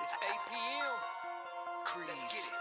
It's 8 p.m. Crease. Let's get it.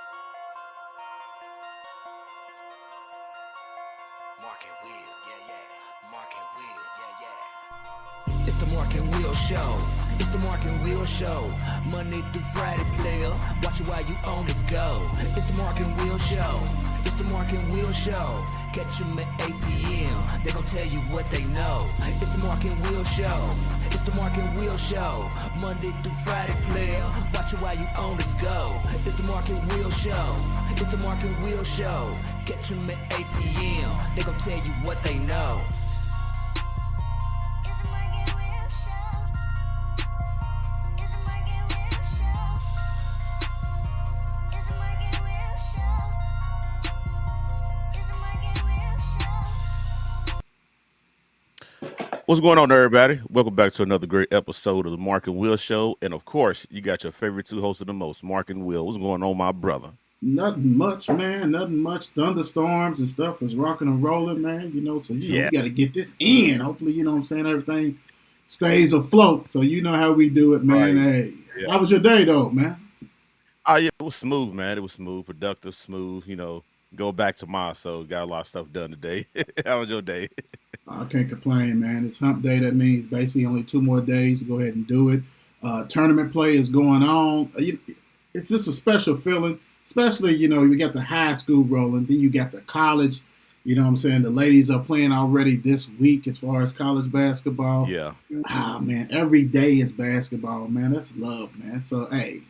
Mark and Will, yeah. Mark and Will, yeah. It's the Mark and Will Show. It's the Mark and Will Show. Monday through Friday, player. Watch it while you on the go. It's the Mark and Will Show. It's the Mark and Will Show. Catch them at 8 p.m. They gon' tell you what they know. It's the Mark and Will Show. It's the Mark and Will Show. Monday through Friday, player. Watch it while you on the go. It's the Mark and Will Show. It's the Mark and Will Show. Catch them at 8 p.m. They gon' tell you what they know. What's going on, everybody? Welcome back to another great episode of the Mark and Will Show. And of course, you got your favorite two hosts of the most, Mark and Will. What's going on, my brother? Nothing much, man. Nothing much. Thunderstorms and stuff is rocking and rolling, man. So we got to get this in. Hopefully, you know what I'm saying, everything stays afloat. So you know how we do it, man. Right. Hey, How was your day, though, man? Oh, yeah, it was smooth, man. It was smooth, productive, smooth. Go back tomorrow, so got a lot of stuff done today. How was your day? I can't complain, man. It's hump day. That means basically only 2 more days to go ahead and do it. Tournament play is going on. It's just a special feeling, especially, we got the high school rolling. Then you got the college. You know what I'm saying? The ladies are playing already this week as far as college basketball. Yeah. Man, every day is basketball, man. That's love, man. So, hey,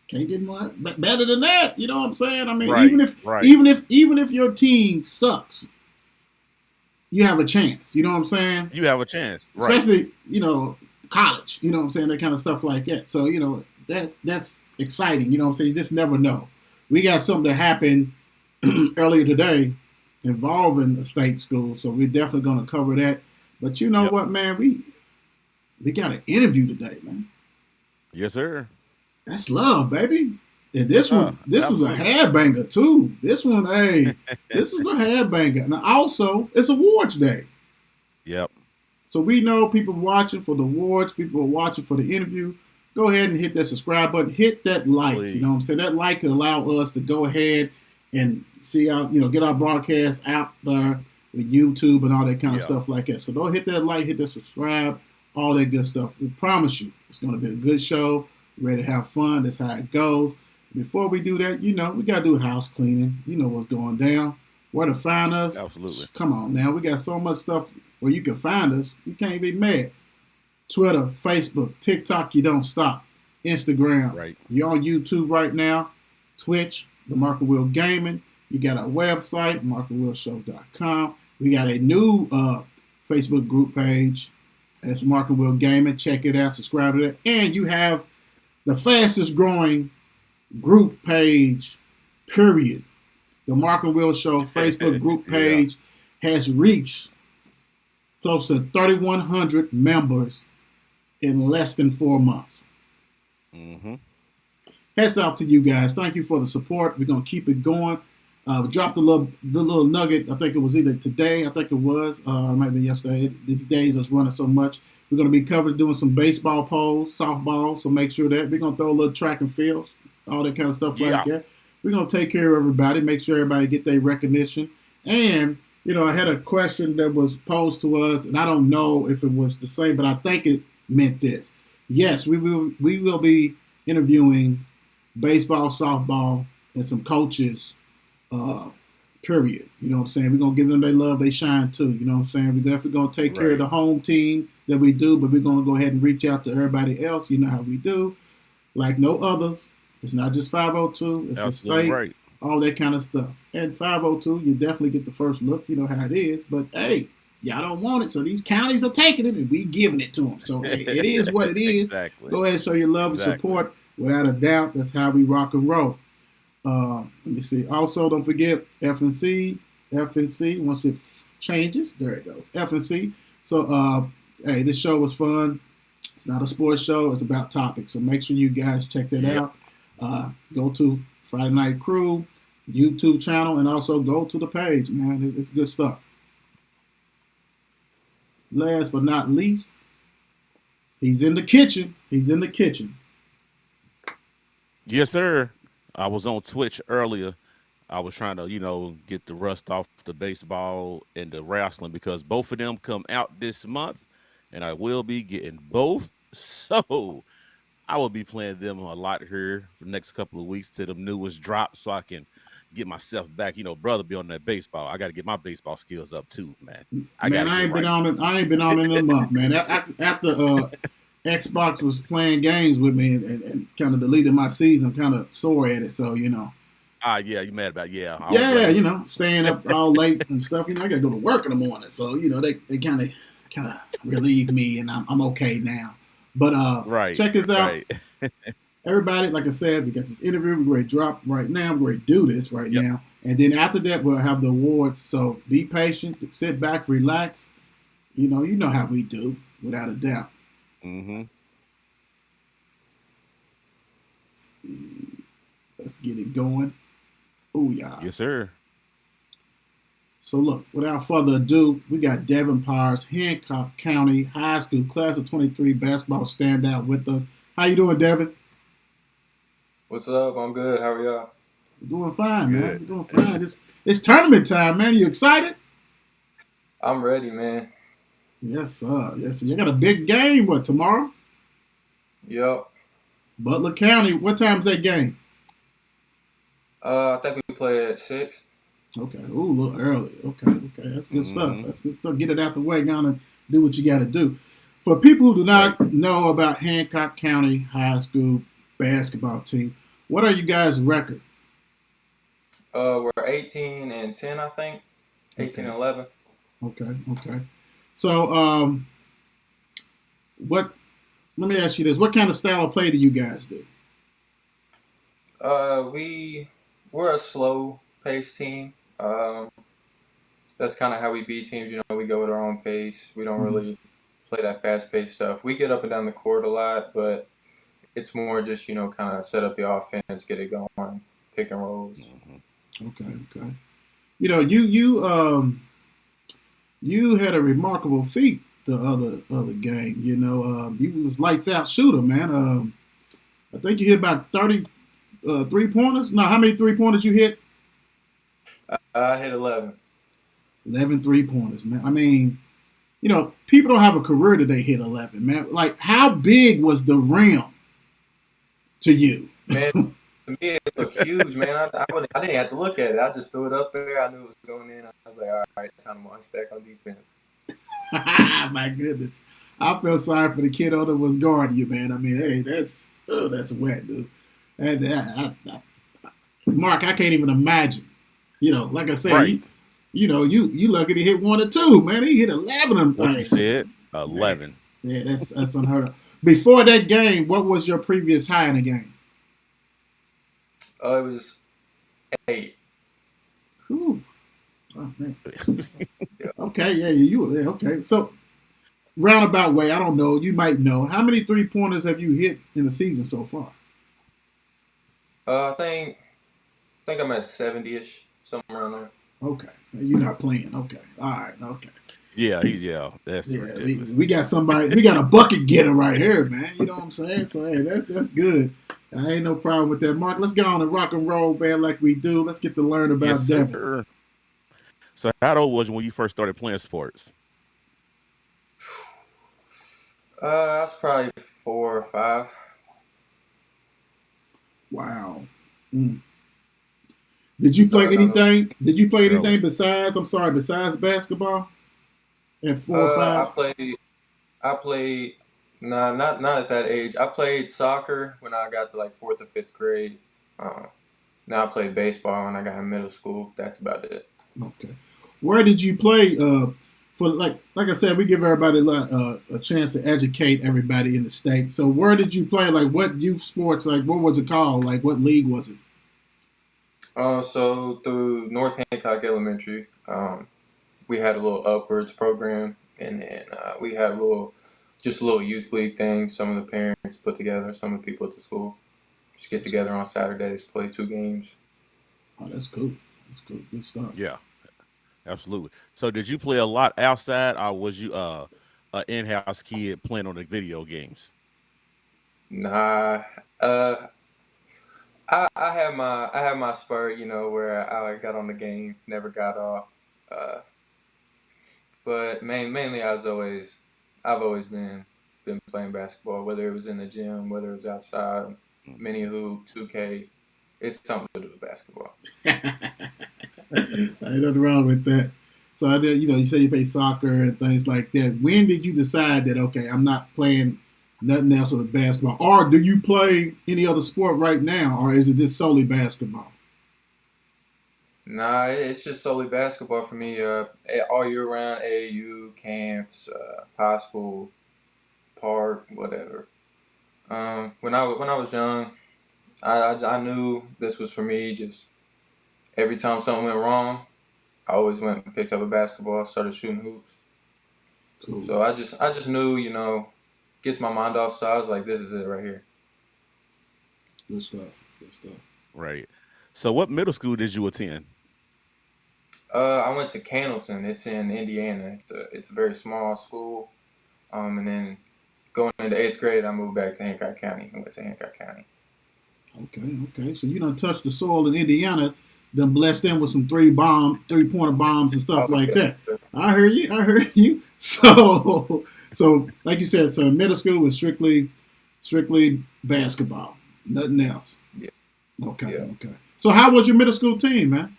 can't get more better than that. You know what I'm saying? I mean, Right, even if your team sucks, you have a chance. You know what I'm saying? You have a chance. Right. Especially, college. You know what I'm saying? That kind of stuff like that. So, that's exciting. You know what I'm saying? You just never know. We got something that happened earlier today involving a state school, so we're definitely going to cover that. But you know what, man? We got an interview today, man. Yes, sir. That's love, baby. And this is a absolutely. headbanger, too. This one, hey, this is a headbanger. Now, also, it's awards day. Yep. So we know people watching for the awards, people are watching for the interview. Go ahead and hit that subscribe button. Hit that like. Please. You know what I'm saying? That like could allow us to go ahead and see our, get our broadcast out there with YouTube and all that kind of stuff like that. So don't hit that like, hit that subscribe, all that good stuff. We promise you it's going to be a good show. We're ready to have fun. That's how it goes. Before we do that, we got to do house cleaning. You know what's going down. Where to find us. Absolutely. Come on now. We got so much stuff where you can find us. You can't be mad. Twitter, Facebook, TikTok, you don't stop. Instagram. Right. You're on YouTube right now. Twitch, The Mark and Will Gaming. You got our website, markandwillshow.com. We got a new Facebook group page. That's Mark and Will Gaming. Check it out. Subscribe to it. And you have the fastest growing group page, period. The Mark and Will Show Facebook group page has reached close to 3,100 members in less than 4 months. Mm-hmm. Hats off to you guys. Thank you for the support. We're going to keep it going. We dropped the little nugget. I think it was either today. I think it was. It might be yesterday. These days is running so much. We're going to be doing some baseball polls, softball. So make sure that we're going to throw a little track and field, all that kind of stuff like that. We're going to take care of everybody, make sure everybody get their recognition. And, I had a question that was posed to us, and I don't know if it was the same, but I think it meant this. Yes, we will be interviewing baseball, softball, and some coaches, period. You know what I'm saying? We're going to give them their love, they shine too. You know what I'm saying? We're definitely going to take care of the home team that we do, but we're going to go ahead and reach out to everybody else. You know how we do. Like no others. It's not just 502. It's Absolutely the state. right. All that kind of stuff. And 502, you definitely get the first look. You know how it is. But, hey, y'all don't want it. So these counties are taking it and we giving it to them. So, hey, it is what it is. Exactly. Go ahead and show your love and support. Without a doubt, that's how we rock and roll. Let me see. Also, don't forget FNC. FNC, once it changes, there it goes. FNC. So, hey, this show was fun. It's not a sports show. It's about topics. So make sure you guys check that out. Go to Friday Night Crew YouTube channel and also go to the page, man. It's good stuff. Last but not least, he's in the kitchen. Yes, sir. I was on Twitch earlier. I was trying to, get the rust off the baseball and the wrestling because both of them come out this month, and I will be getting both. So I will be playing them a lot here for the next couple of weeks till the newest drop, so I can get myself back. Brother, be on that baseball. I got to get my baseball skills up too, man. I got Man, to I get ain't been right. on it. I ain't been on it in a month, man. After Xbox was playing games with me and kind of deleted my season, kind of sore at it. So Ah, yeah, you mad about? Yeah, I don't yeah, blame you. staying up all late and stuff. I got to go to work in the morning, so they kind of relieve me, and I'm okay now. But Right, check this out, right. everybody. Like I said, we got this interview. We're ready to drop right now. We're ready to do this right Yep. now, and then after that, we'll have the awards. So be patient, sit back, relax. You know how we do, without a doubt. Mm-hmm. Let's get it going. Oh yeah. Yes, sir. So look, without further ado, we got Devyn Powers, Hancock County High School Class of 23 basketball standout with us. How you doing, Devyn? What's up? I'm good. How are y'all? We're doing fine, man. Good. We're doing fine. It's tournament time, man. You excited? I'm ready, man. Yes, sir. Yes, sir. You got a big game. What, tomorrow? Yup. Butler County. What time's that game? I think we play at 6. Okay. Ooh, a little early. Okay. Okay. That's good stuff. Mm-hmm. That's good stuff. Get it out the way. Go on and do what you got to do. For people who do Right. not know about Hancock County High School basketball team, what are you guys' record? We're 18 and 10, I think. 18 Okay. and 11. Okay. Okay. So, what? Let me ask you this: what kind of style of play do you guys do? We're a slow paced team. That's kind of how we beat teams. We go at our own pace. We don't Mhm. really play that fast paced stuff. We get up and down the court a lot, but it's more just kind of set up the offense, get it going, pick and rolls. Mm-hmm. Okay. Okay. You had a remarkable feat the other game. You was lights out shooter, man. I think you hit about 30 3 pointers. No, how many 3 pointers you hit? I hit 11. 11 3 pointers, man. I mean, people don't have a career that they hit 11, man. Like, how big was the rim to you? Man, to me, it looked huge, man. I didn't have to look at it. I just threw it up there. I knew it was going in. I was like, all right, time to march back on defense. My goodness. I feel sorry for the kiddo that was guarding you, man. I mean, hey, that's wet, dude. And Mark, I can't even imagine. Like I said, Right. you lucky to hit one or two, man. He hit 11 of them What you things. said? Man, 11. yeah, that's unheard of. Before that game, what was your previous high in the game? It was 8. Whew. Oh, man. Yeah. Okay, yeah, okay. So roundabout way, I don't know. You might know. How many 3 pointers have you hit in the season so far? I think I'm at 70-ish, somewhere around there. Okay, you're not playing. Okay, all right, okay. Yeah, that's Yeah, ridiculous. we got somebody. We got a bucket getter right here, man. You know what I'm saying? So hey, that's good. I ain't no problem with that, Mark. Let's get on and rock and roll, man, like we do. Let's get to learn Yes, about Devyn. sir. So how old was you when you first started playing sports? I was probably 4 or 5. Wow. Mm. Did you play Started on those. anything? Did you play Early. anything besides? I'm sorry, besides basketball at 4 or 5? I played. Nah, not at that age. I played soccer when I got to like 4th or 5th grade. Uh, Now I play baseball when I got in middle school. That's about it. Okay. Where did you play? For like I said, we give everybody a chance to educate everybody in the state. So where did you play? Like what youth sports? Like what was it called? Like what league was it? So through North Hancock Elementary, we had a little upwards program, and then we had just a little youth league thing. Some of the parents put together, some of the people at the school just get That's, together on Saturdays, play 2 games. oh, that's cool. That's cool. Good stuff. Yeah, absolutely. So did you play a lot outside, or was you an in-house kid playing on the video games? Nah, uh, I had my spurt, you know, where I got on the game, never got off. Uh, but mainly I've always been playing basketball, whether it was in the gym, whether it was outside, Mhm. mini hoop, 2K. It's something to do with basketball. Ain't nothing wrong with that. So I did, you say you play soccer and things like that. When did you decide that okay, I'm not playing nothing else with basketball, or do you play any other sport right now, or is it just solely basketball? Nah, it's just solely basketball for me. All year round, AAU camps, high school, park, whatever. When I was young, I knew this was for me. Just every time something went wrong, I always went and picked up a basketball, started shooting hoops. Cool, So I just knew, you know, gets my mind off. So I was like, this is it right here. good stuff, good stuff. Right. So, what middle school did you attend? I went to Cannleton. It's in Indiana. It's a very small school. And then going into eighth grade, I moved back to Hancock County. I went to Hancock County. Okay, okay. So you done touched the soil in Indiana, then blessed them with some 3-pointer bombs and stuff Oh like yeah, that. I heard you. I heard you. So like you said, so middle school was strictly basketball, nothing else. yeah, Okay, yeah. okay. So how was your middle school team, man?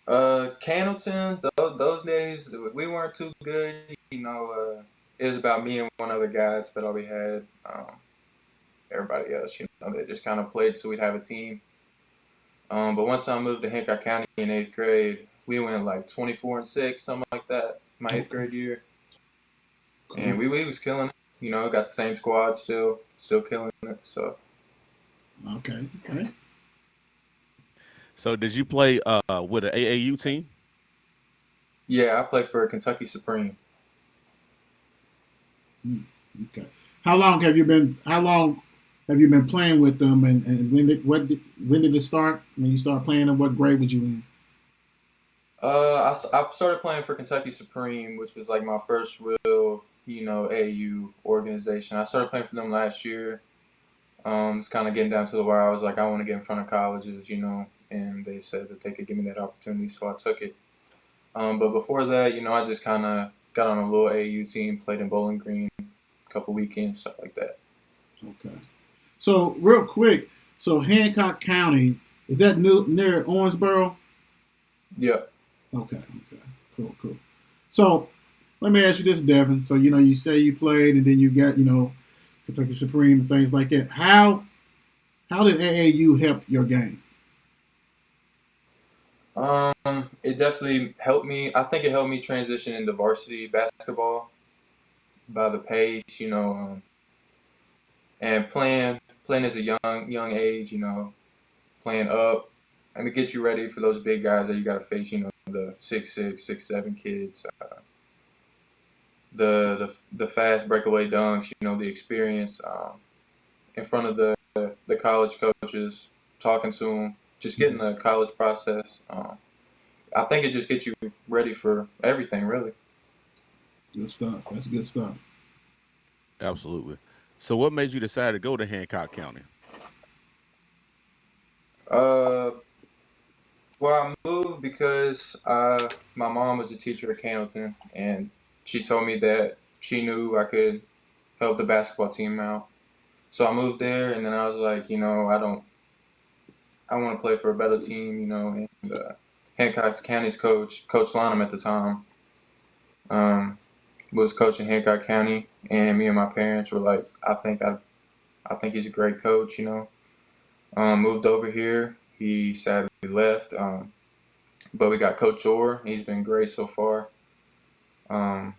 Cannleton, those days we weren't too good. You know, it was about me and one other guy. That's about all we had. Everybody else, you know, they just kind of played so we'd have a team. But once I moved to Hancock County in eighth grade, we went like 24-6, something like that, my eighth Okay, grade year, and cool. we was killing it. You know, got the same squad still killing it. So Okay, okay. So, did you play with an AAU team? yeah, I played for Kentucky Supreme. Hmm, okay. How long have you been playing with them, and when did it start? When you start playing, and what grade was you in? I started playing for Kentucky Supreme, which was like my first real, you know, AU organization. I started playing for them last year. It's kind of getting down to the where I was like, I want to get in front of colleges, you know, and they said that they could give me that opportunity, so I took it. But before that, you know, I just kind of got on a little AU team, played in Bowling Green, a couple weekends, stuff like that. Okay. So real quick, so Hancock County is that near Owensboro? Yeah. Okay, okay, cool, cool. So let me ask you this, Devin. So you say you played, and then you got Kentucky Supreme and things like that. How did AAU help your game? It definitely helped me. I think it helped me transition into varsity basketball by the pace, you know, and playing as a young age, you know, playing up, and to get you ready for those big guys that you got to face, you know, the 6'6", 6'7" kids, the fast breakaway dunks, you know, the experience in front of the college coaches, talking to them, just getting the college process. I think it just gets you ready for everything, really. Good stuff. That's good stuff. Absolutely. So, what made you decide to go to Hancock County? Uh, well, I moved because my mom was a teacher at Cannleton, and she told me that she knew I could help the basketball team out. So I moved there, and then I was like, you know, I want to play for a better team, you know. And Hancock County's Coach Lonham at the time, um, was coaching Hancock County, and me and my parents were like, I think he's a great coach, you know. Moved over here. He sadly left, but we got Coach Orr. He's been great so far. Um,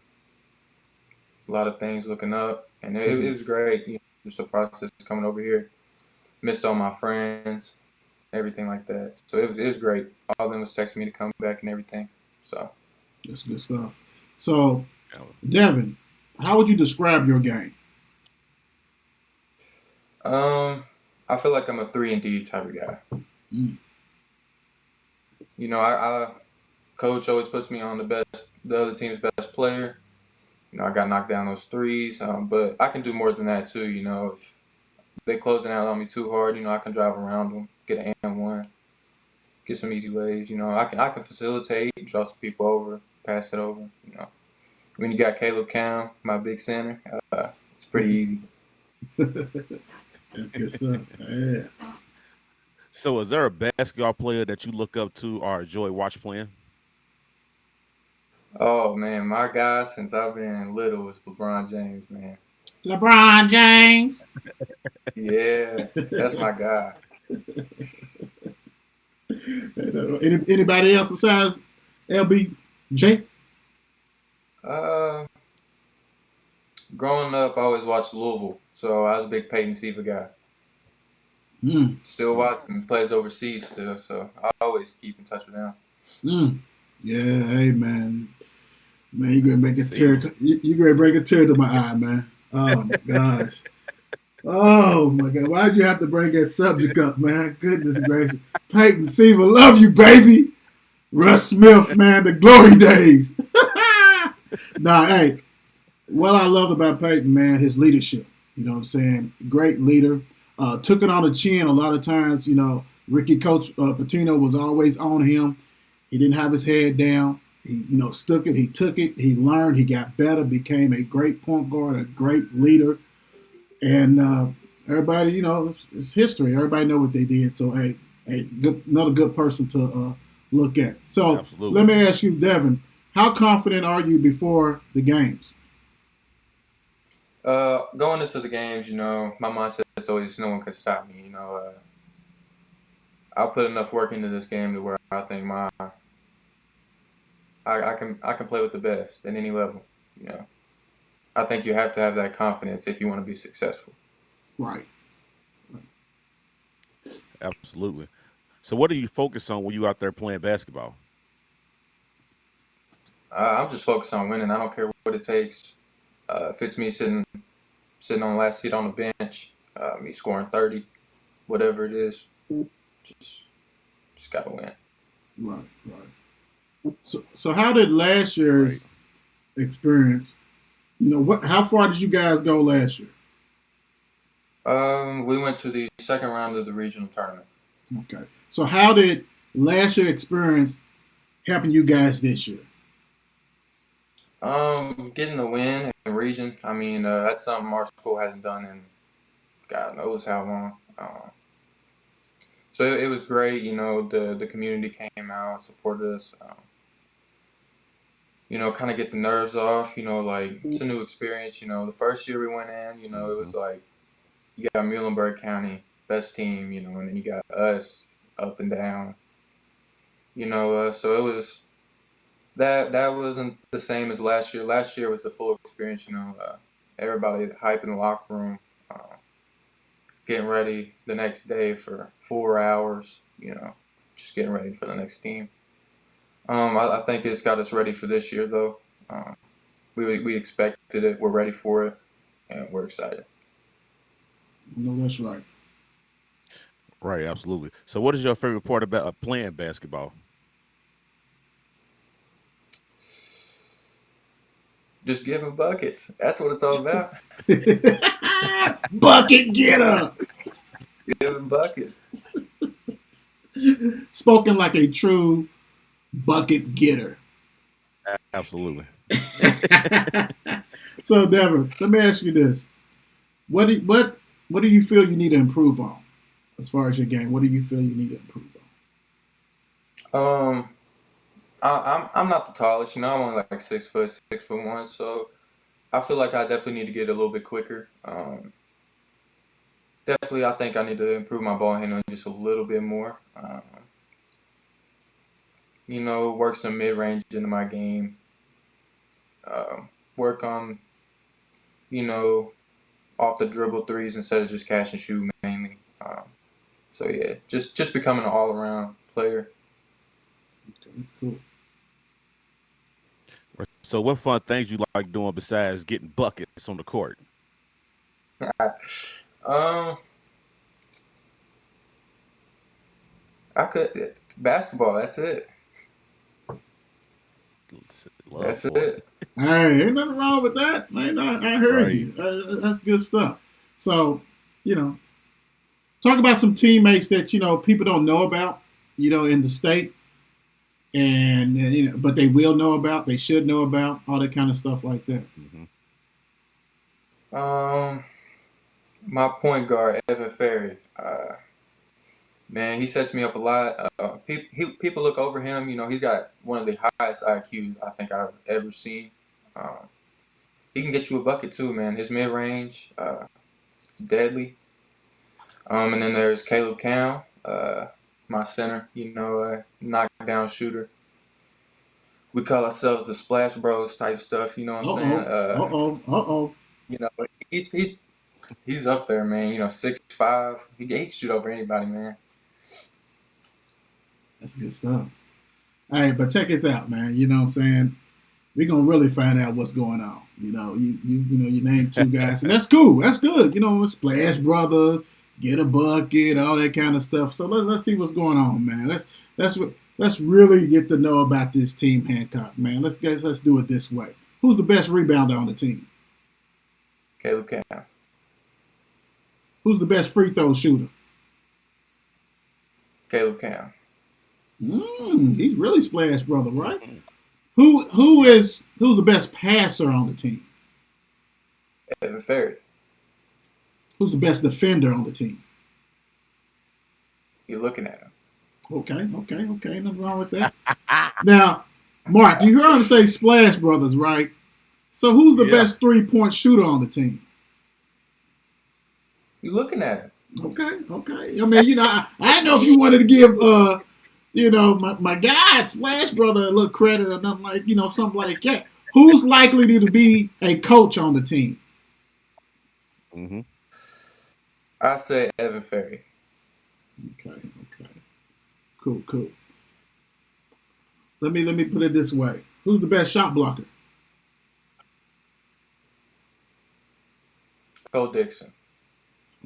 a lot of things looking up, and it Mhm. was great. You know, just the process coming over here. Missed all my friends, everything like that. So it was great. All of them was texting me to come back and everything. So That's good stuff. So Uh, Devin, how would you describe your game? um, I feel like I'm a 3-and-D type of guy. Mm, You know, I coach always puts me on the other team's best player. You know, I got knocked down those threes, but I can do more than that too. You know, they closing out on me too hard, I can drive around them, get an and one, get some easy lays. I can facilitate, draw some people over, pass it over. When you got Caleb Cam, my big center, it's pretty easy. That's good stuff. Yeah. So, is there a basketball player that you look up to or enjoy watch playing? Oh man, my guy since I've been little is LeBron James, man. LeBron James. Yeah, that's my guy. Anybody else besides LBJ? Uh, Growing up, I always watched Louisville, so I was a big Peyton Siva guy. Mm. Still watch him, plays overseas still, so I always keep in touch with him. Mm. Yeah, hey man. Man, you gonna make a tear. You gonna bring a tear to my eye, man. Oh my gosh. Oh my God. Why'd you have to bring that subject up, man? Goodness gracious. Peyton Siva, love you, baby. Russ Smith, man, the glory days. Nah, hey, what I loved about Peyton, man, his leadership. You know what I'm saying? Great leader. Took it on the chin a lot of times. Ricky Coach Pitino was always on him. He didn't have his head down. He, stuck it. He took it. He learned. He got better. Became a great point guard, a great leader, and everybody, it's history. Everybody know what they did. So, hey, another good person to look at. So, Absolutely. Let me ask you, Devyn, how confident are you before the games? Going into the games, my mindset is always no one can stop me. I'll put enough work into this game to where I think I can play with the best at any level. I think you have to have that confidence if you want to be successful. Right. Absolutely. So, what do you focus on when you out there playing basketball? I'm just focused on winning. I don't care what it takes. If it's me sitting on the last seat on the bench, me scoring 30, whatever it is, just gotta win. Right. So how did last year's experience? How far did you guys go last year? We went to the second round of the regional tournament. Okay. So how did last year's experience helping you guys this year? Getting a win in region. I mean, that's something our school hasn't done in God knows how long. So it was great. The community came out, supported us. Kind of get the nerves off. Like it's a new experience. The first year we went in, it was like you got Muhlenberg County best team, and then you got us up and down. So it was that wasn't the same as last year. Last year was the full experience. Everybody hype in the locker room, getting ready the next day for 4 hours. Just getting ready for the next team. I think it's got us ready for this year, though. We expected it. We're ready for it, and we're excited. No, that's right. Right, absolutely. So, what is your favorite part about playing basketball? Just giving buckets. That's what it's all about. Bucket getter. Giving buckets. Spoken like a true bucket getter. Absolutely. So, Devyn, let me ask you this: what do you feel you need to improve on as far as your game? What do you feel you need to improve Um, I'm not the tallest. I'm only like 6 foot, 6'1", so I feel like I definitely need to get a little bit quicker. Definitely, I think I need to improve my ball handling just a little bit more. Work some mid range into my game. Work on, off the dribble threes instead of just catch and shoot mainly. So yeah, just becoming an all around player. on? Cool. So, what fun things you like doing besides getting buckets on the court? um, I could basketball. That's it. Love That's for it. it. Hey, ain't nothing wrong with that, man. I heard Right. you. That's good stuff. So, Talk about some teammates that people don't know about, in the state, and but they will know about. They should know about all that kind of stuff like that. My point guard, Evan Ferry. Man, he sets me up a lot. People look over him. He's got one of the highest IQs I think I've ever seen. He can get you a bucket too, man. His mid range, it's deadly. And then there's Caleb Cown, my center. Knockdown shooter. We call ourselves the Splash Bros type stuff. You know what I'm saying? He's up there, man. 6'5". He can shoot over anybody, man. That's good stuff. Hey, but check this out, man. You know what I'm saying? We're gonna really find out what's going on. You named two guys, and that's cool. That's good. Splash Brothers, get a bucket, all that kind of stuff. So let's see what's going on, man. Let's really get to know about this team, Hancock, man. Let's do it this way. Who's the best rebounder on the team? Caleb Cown. Who's the best free throw shooter? Caleb Cown. He's really Splash Brother, right? Who's the best passer on the team? Evan Ferry. Who's the best defender on the team? You're looking at him. Okay. Nothing wrong with that. Now, Mark, you heard him say Splash Brothers, right? So who's the best 3-point shooter on the team? You're looking at him. Okay. I mean, I didn't know if you wanted to give my guy Splash Brother a little credit or nothing like, something like that. Who's likely to be a coach on the team? I say Evan Ferry. Okay. Cool. Let me put it this way. Who's the best shot blocker? Cole Dixon.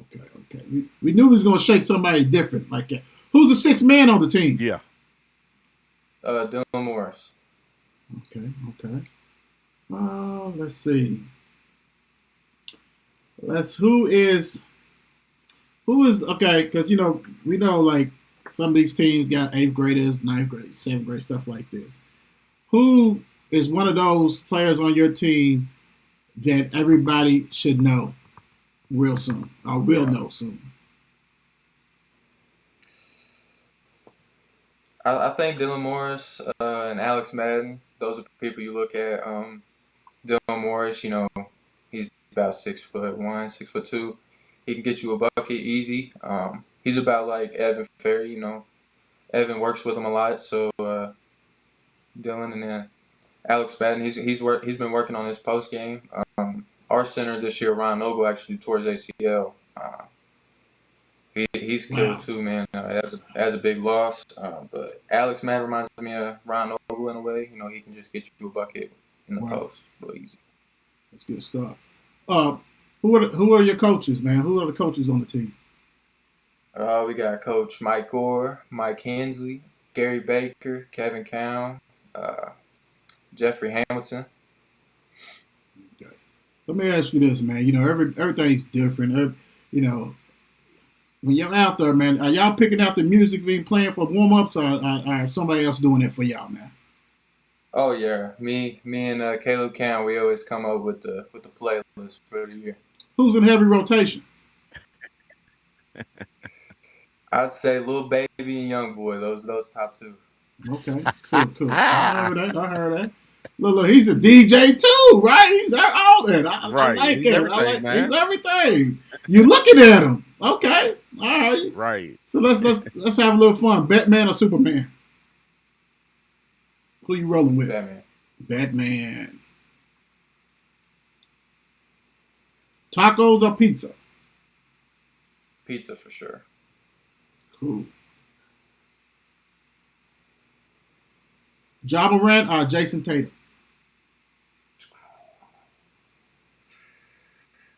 Okay. We knew we was gonna shake somebody different like that. Who's the sixth man on the team? Yeah. Dylan Morris. Okay. Let's see. Who is okay? Because we know like some of these teams got 8th graders, 9th grade, 7th grade, stuff like this. Who is one of those players on your team that everybody should know real soon, or will know soon? I think Dylan Morris and Alex Madden, those are people you look at. Dylan Morris, he's about 6'1", 6'2". He can get you a bucket easy. He's about like Evan Ferry, Evan works with him a lot, so Dylan, and then Alex Madden, he's been working on his post game. Our center this year, Ron Noble, actually tore his ACL. He's killed too, man. As a big loss, but Alex Madden reminds me of Ron Noble in a way. He can just get you a bucket in the post real easy. That's good stuff. Who are your coaches, man? Who are the coaches on the team? We got Coach Mike Gore, Mike Hensley, Gary Baker, Kevin Cown, Jeffrey Hamilton. Okay. Let me ask you this, man. Everything's different. When you're out there, man, are y'all picking out the music being playing for warm-ups, or are somebody else doing it for y'all, man? Oh yeah, me and Caleb Cown, we always come up with the playlist for the year. Who's in heavy rotation? I'd say Lil Baby and Young Boy, those top two. Okay, cool. I heard that. Look, he's a DJ too, right? He's all that. I like him. He's everything. You're looking at him. Okay, all right. Right. So let's have a little fun. Batman or Superman? Who you rolling with? Batman. Tacos or pizza? Pizza for sure. Cool. Ja Morant or Jason Tatum?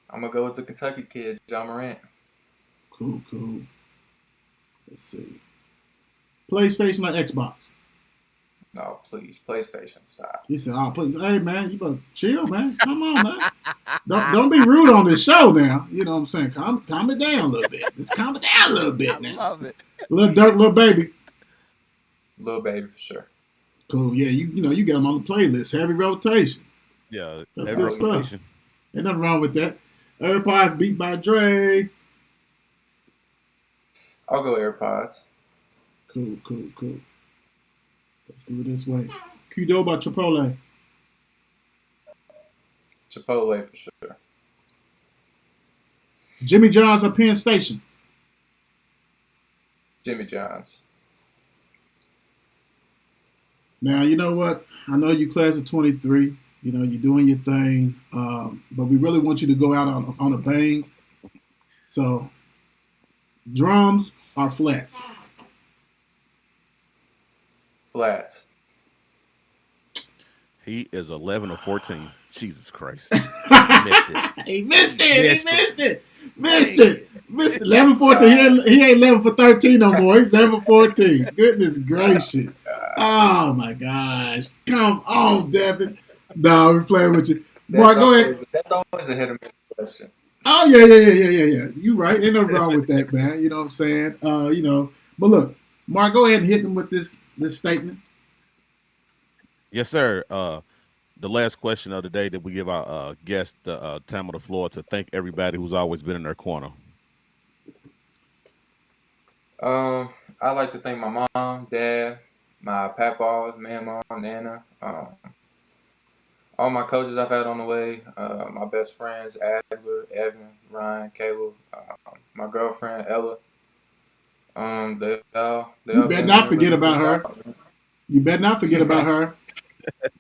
I'm going to go with the Kentucky kid, Ja Morant. Cool. Let's see. PlayStation or Xbox? No, please. PlayStation, stop. He said, please. Hey, man, you better chill, man. Come on, man. Don't be rude on this show now. You know what I'm saying? Calm it down a little bit. Just calm it down a little bit now. I love it. Little Dirk, little baby. Little baby for sure. Cool. Yeah, you got him on the playlist. Heavy rotation. Yeah, That's every good stuff. rotation. Ain't nothing wrong with that. AirPods beat by Dre. I'll go AirPods. Cool. Let's do it this way. Qdo about Chipotle. Chipotle for sure. Jimmy John's or Penn Station. Jimmy John's. Now, you know what? I know you class of 23. You know, you're doing your thing. But we really want you to go out on a bang. So, drums or flats? Flats. He is 11 or 14. Jesus Christ. Missed it. He missed it. Missed it. 11 14. He ain't 11 for 13 no more. He's 11 for 14. Goodness gracious. Oh, my gosh. Come on, Devyn. No, we're playing with you. Mark, go ahead. That's always a hit or miss question. Oh, yeah. You right. Ain't no wrong with that, man. You know what I'm saying? But look, Mark, go ahead and hit them with this statement. Yes, sir. The last question of the day that we give our guest time on the floor to thank everybody who's always been in their corner. I like to thank my mom, dad, my papaws, mama, nana, all my coaches I've had on the way, my best friends, Adler, Evan, Ryan, Caleb, my girlfriend, Ella. You better not forget about her. You better not forget about her.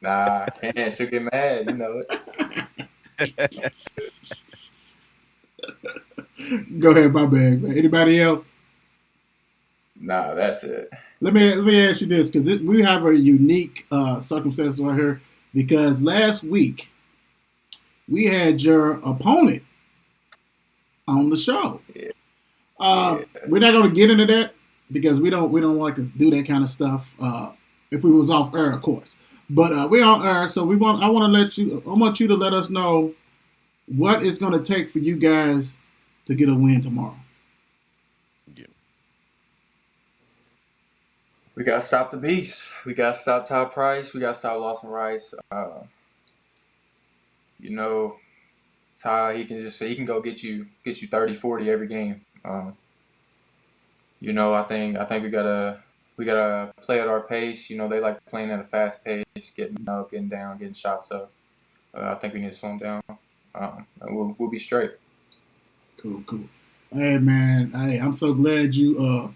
Nah, can't. She'll get mad. You know it. Go ahead, my bad, man. Anybody else? Nah, that's it. Let me ask you this, because we have a unique circumstance right here. Because last week we had your opponent on the show. Yeah. We're not going to get into that because we don't like to do that kind of stuff. If we was off air, of course. But we're on air, so I want you to let us know what it's going to take for you guys to get a win tomorrow. Yeah. We got to stop the beast. We got to stop Todd Price. We got to stop Lawson Rice. Ty, he can go get you 30, 40 every game. I think we gotta play at our pace. They like playing at a fast pace, getting up, getting down, getting shots up. I think we need to slow them down. And we'll be straight. Cool. Hey man, I'm so glad you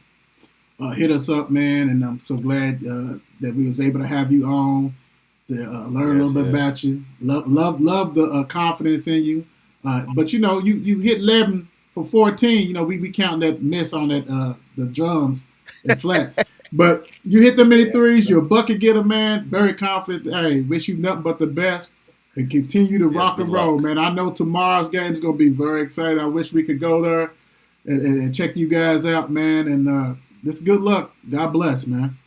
hit us up, man, and I'm so glad that we was able to have you on to learn a little bit about you. Love the confidence in you. But you hit 11 for 14. We counting that miss on that the drums and flats. But you hit the many threes. You're a bucket getter, man. Very confident. Hey, wish you nothing but the best and continue to rock and roll, man. I know tomorrow's game is going to be very exciting. I wish we could go there and check you guys out, man. And just good luck. God bless, man.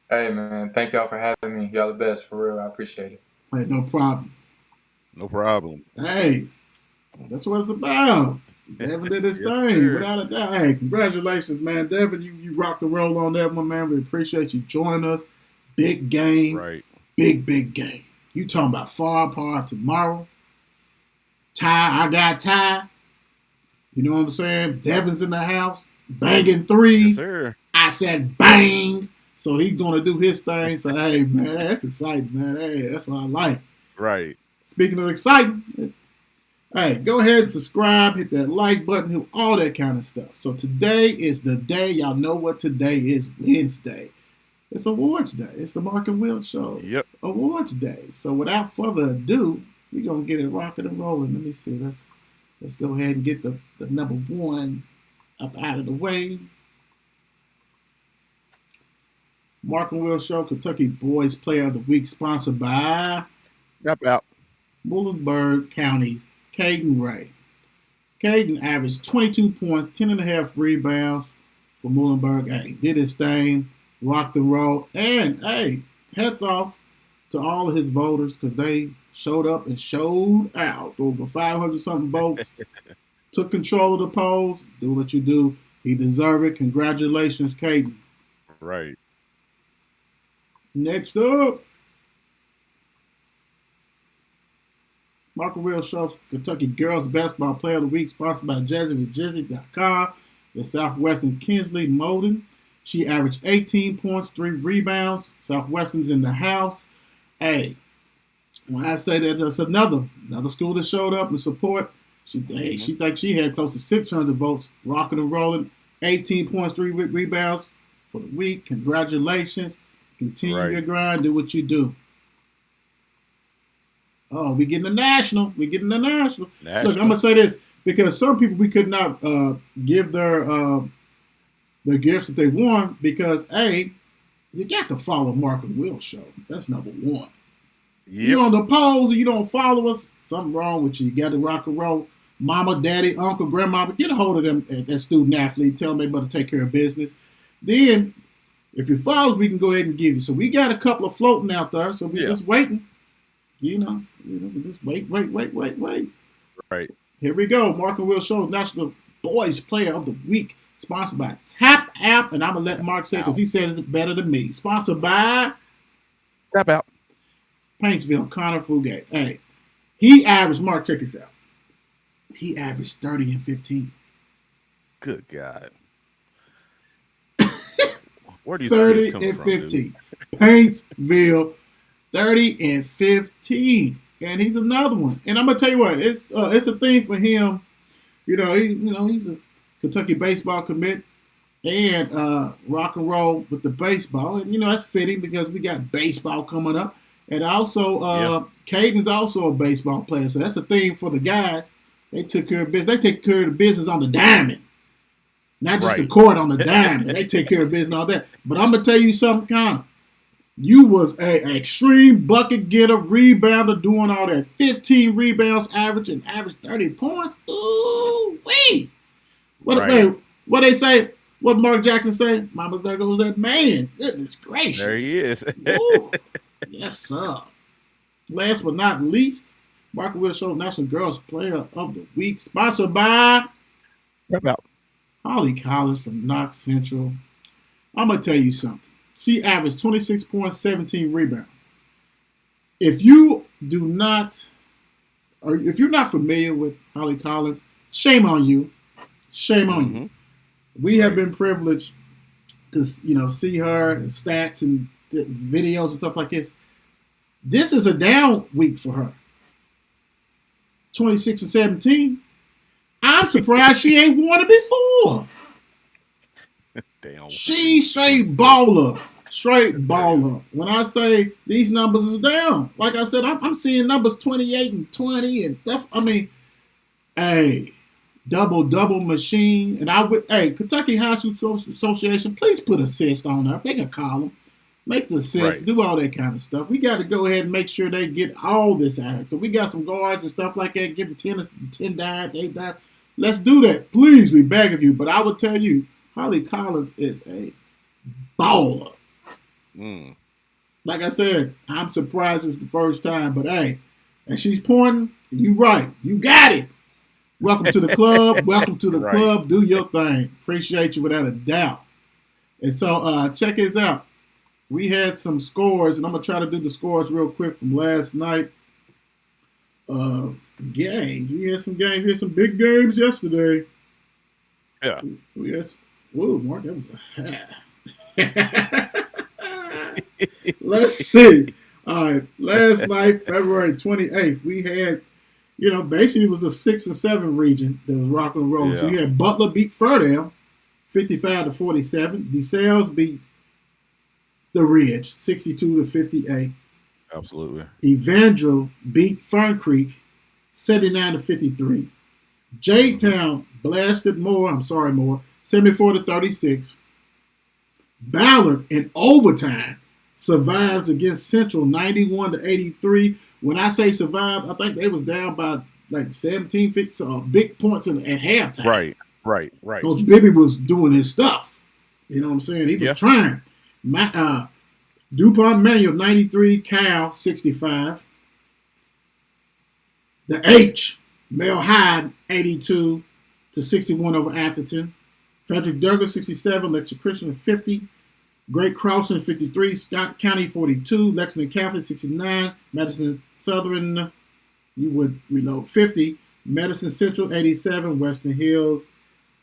Hey, man. Thank y'all for having me. Y'all the best, for real. I appreciate it. Hey, no problem. No problem. Hey, that's what it's about. Devyn did his thing, sir. without a doubt. Hey, congratulations, man. Devyn, you rocked the roll on that one, man. We appreciate you joining us. Big game. Right. Big game. You talking about far apart tomorrow. Ty, I got Ty. You know what I'm saying? Devyn's in the house, banging threes. Yes, sir. I said bang. So he's going to do his thing. So, hey, man, that's exciting, man. Hey, that's what I like. Right. Speaking of exciting, hey, go ahead and subscribe, hit that like button, do all that kind of stuff. So today is the day. Y'all know what today is, Wednesday. It's awards day. It's the Mark and Will Show. Yep. Awards day. So without further ado, we're going to get it rocking and rolling. Let me see. Let's go ahead and get the number one up out of the way. Mark and Will Show, Kentucky Boys Player of the Week, sponsored by Step out. Muhlenberg County's Caden Ray. Caden averaged 22 points, 10.5 rebounds for Muhlenberg. Hey, did his thing, rocked and roll. And, hey, hats off to all of his voters because they showed up and showed out. Over 500 something votes. Took control of the polls. Do what you do. He deserved it. Congratulations, Caden. Right. Next up, Marco Will Show, Kentucky Girls Basketball Player of the Week, sponsored by JazzyWithJizzy.com. The Southwestern Kinsley Molden. She averaged 18 points, 3 rebounds. Southwestern's in the house. Hey, when I say that, that's another school that showed up and support. She thinks she had close to 600 votes, rocking and rolling. 18 points, 3 rebounds for the week. Congratulations. Continue your grind. Do what you do. Oh, we getting the national. Look, I'm going to say this because some people we could not give their gifts that they want because, A, you got to follow Mark and Will Show. That's number one. Yep. You're on the polls and you don't follow us, something wrong with you. You got to rock and roll. Mama, daddy, uncle, grandma, get a hold of them that student athlete. Tell them they better take care of business. Then, if you follow us, we can go ahead and give you. So we got a couple of floating out there. So we're just waiting. You know, just wait. Right. Here we go. Mark and Will Show, National Boys Player of the Week. Sponsored by Tap App. And I'm going to let Mark say because he says it better than me. Sponsored by Tap App. Paintsville, Connor Fugate. Hey, he averaged, Mark, check this out. He averaged 30 and 15. Good God. Where do you 30 and 15. Paintsville, 30 and 15. And he's another one. And I'm gonna tell you what, it's a thing for him. He's a Kentucky baseball commit and rock and roll with the baseball. And that's fitting because we got baseball coming up. And also Caden's also a baseball player. So that's the thing for the guys. They took care of business. They take care of the business on the diamond. Not just the court on the diamond. They take care of business and all that. But I'm going to tell you something, Connor. You was an extreme bucket getter, rebounder, doing all that. 15 rebounds average and average 30 points. Ooh, wee. What they say? What Mark Jackson say? Mama, there goes that man. Goodness gracious. There he is. Ooh, yes, sir. Last but not least, Mark Will Show National Girls Player of the Week, sponsored by Holly Collins from Knox Central. I'm going to tell you something. She averaged 26 points, 17 rebounds. If you do not, or if you're not familiar with Holly Collins, shame on you. Shame on you. We have been privileged to, see her stats and videos and stuff like this. This is a down week for her. 26 and 17. I'm surprised she ain't won it before. Damn. She's straight baller. When I say these numbers is down, like I said, I'm seeing numbers 28 and 20 and stuff. I mean, hey, double machine. And Kentucky High School Association, please put assist on her. Make a column. Make the assist. Do all that kind of stuff. We got to go ahead and make sure they get all this out. Because we got some guards and stuff like that. Give them 10 dimes, 8 dimes. Let's do that. Please, we beg of you. But I will tell you, Holly Collins is a baller. Like I said, I'm surprised it's the first time. But, hey, and she's pointing. You right. You got it. Welcome to the club. Welcome to the club. Do your thing. Appreciate you without a doubt. And so check this out. We had some scores, and I'm going to try to do the scores real quick from last night. Games. We had some games. We had some big games yesterday. Yeah. Whoa, Mark, that was a Let's see. All right. Last night, February 28th, we had, basically it was a 6 and 7 region that was rock and roll. Yeah. So you had Butler beat Ferdale 55-47. DeSales beat the Ridge 62-58. Absolutely. Evangel beat Fern Creek 79-53. J-Town blasted Moore 74-36. Ballard in overtime survives against Central 91-83. When I say survive, I think they was down by like 17 big points at halftime. Right. Coach Bibby was doing his stuff. You know what I'm saying? He was trying. DuPont Manual 93, Cal 65. The H, Mel Hyde, 82-61 over Atherton. Frederick Douglass, 67. Lexington Christian, 50. Great Crossan, 53. Scott County, 42. Lexington Catholic, 69. Madison Southern, you would reload, 50. Medicine Central, 87. Western Hills,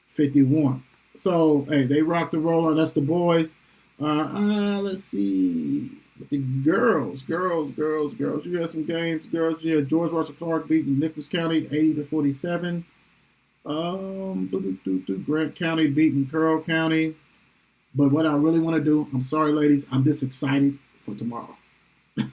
51. So, hey, they rock the roll. That's the boys. Let's see. With the girls. You had some games. Girls, you had George Russell Clark beating Nicholas County, 80-47. Grant County beating Carroll County. But what I really want to do, I'm sorry, ladies, I'm just excited for tomorrow.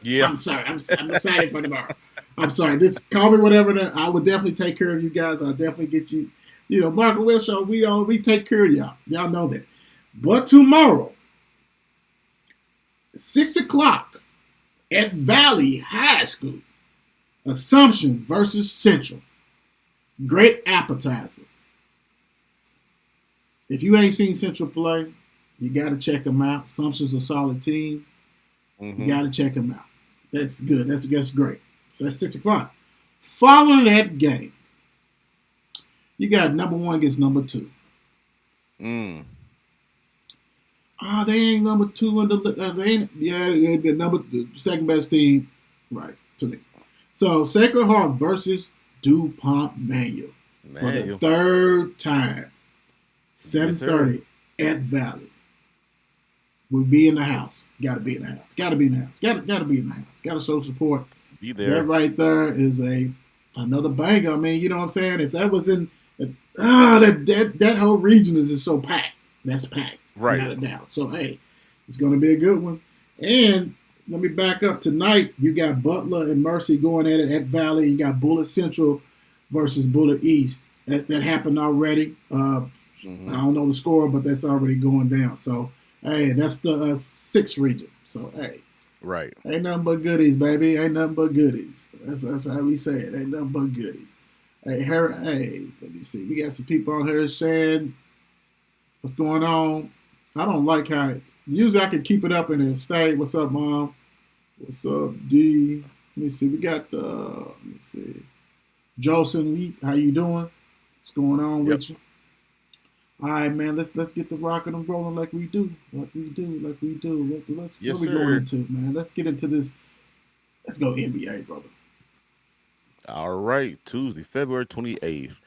Yeah. I'm sorry. I'm excited for tomorrow. I'm sorry. Just call me whatever. I would definitely take care of you guys. I'll definitely get you. You know, Mark and Will Show, we take care of y'all. Y'all know that. But tomorrow, 6 o'clock at Valley High School, Assumption versus Central. Great appetizer. If you ain't seen Central play, you got to check them out. Assumption's a solid team. You got to check them out. That's good. That's great. So that's 6 o'clock. Following that game, you got number 1 against number 2. They ain't number 2 in the. They ain't. Yeah, the second best team, right? To me. So Sacred Heart versus DuPont Manual for the third time. 7:30 at Valley. We'll be in the house. Got to be in the house. Got to be in the house. Got to be in the house. Got to show support. Be there. That right there is another banger. I mean, you know what I'm saying? If that was in that whole region is just so packed. That's packed. Right. Without a doubt. So hey, it's going to be a good one. And let me back up. Tonight you got Butler and Mercy going at it at Valley. You got Bullitt Central versus Bullitt East. That happened already. I don't know the score, but that's already going down. So hey, that's the 6th region. So hey. Right. Ain't nothing but goodies, baby. Ain't nothing but goodies. That's how we say it. Ain't nothing but goodies. Hey, let me see. We got some people on here saying what's going on. I don't like how usually I can keep it up and then stay. What's up, Mom? What's up, D? Let me see. We got let me see. Joseph Lee, how you doing? What's going on with you? All right, man. Let's get the rocking and rolling like we do. Let's what we going into, man? Let's get into this. Let's go NBA, brother. All right. Tuesday, February 28th.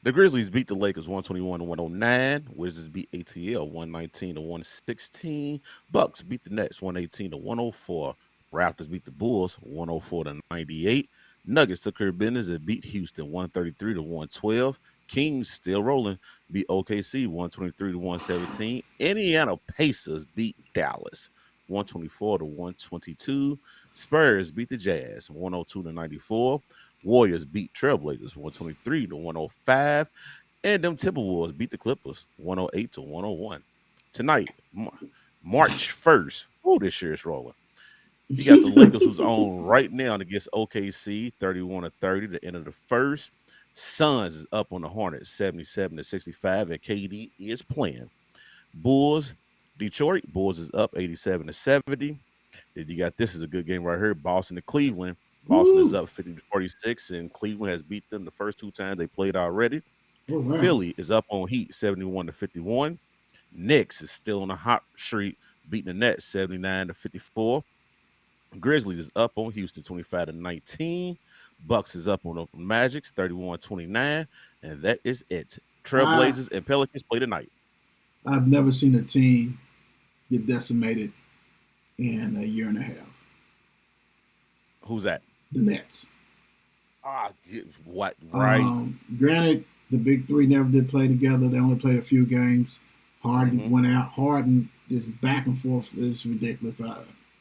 The Grizzlies beat the Lakers 121-109. Wizards beat ATL 119-116. Bucks beat the Nets 118-104. Raptors beat the Bulls 104-98. Nuggets took care of business and beat Houston 133-112. Kings still rolling, beat OKC 123-117. Indiana Pacers beat Dallas 124-122. Spurs beat the Jazz 102-94. Warriors beat Trailblazers 123-105. And them Timberwolves beat the Clippers 108-101. Tonight, March 1st. Oh, this year is rolling. You got the Lakers who's on right now against OKC 31-30, the end of the first. Suns is up on the Hornets 77-65, and KD is playing. Detroit Bulls is up 87-70. Then you got, this is a good game right here, Boston to Cleveland. Boston is up 50-46, and Cleveland has beat them the first 2 times they played already. Oh, wow. Philly is up on Heat 71-51. Knicks is still on a hot streak, beating the Nets 79-54. Grizzlies is up on Houston 25-19. Bucks is up on the Magics 31-29. And that is it. Trailblazers and Pelicans play tonight. I've never seen a team get decimated in a year and a half. Who's that? The Nets. What? Right. Granted, the big three never did play together. They only played a few games. Harden went out. Harden just back and forth is ridiculous.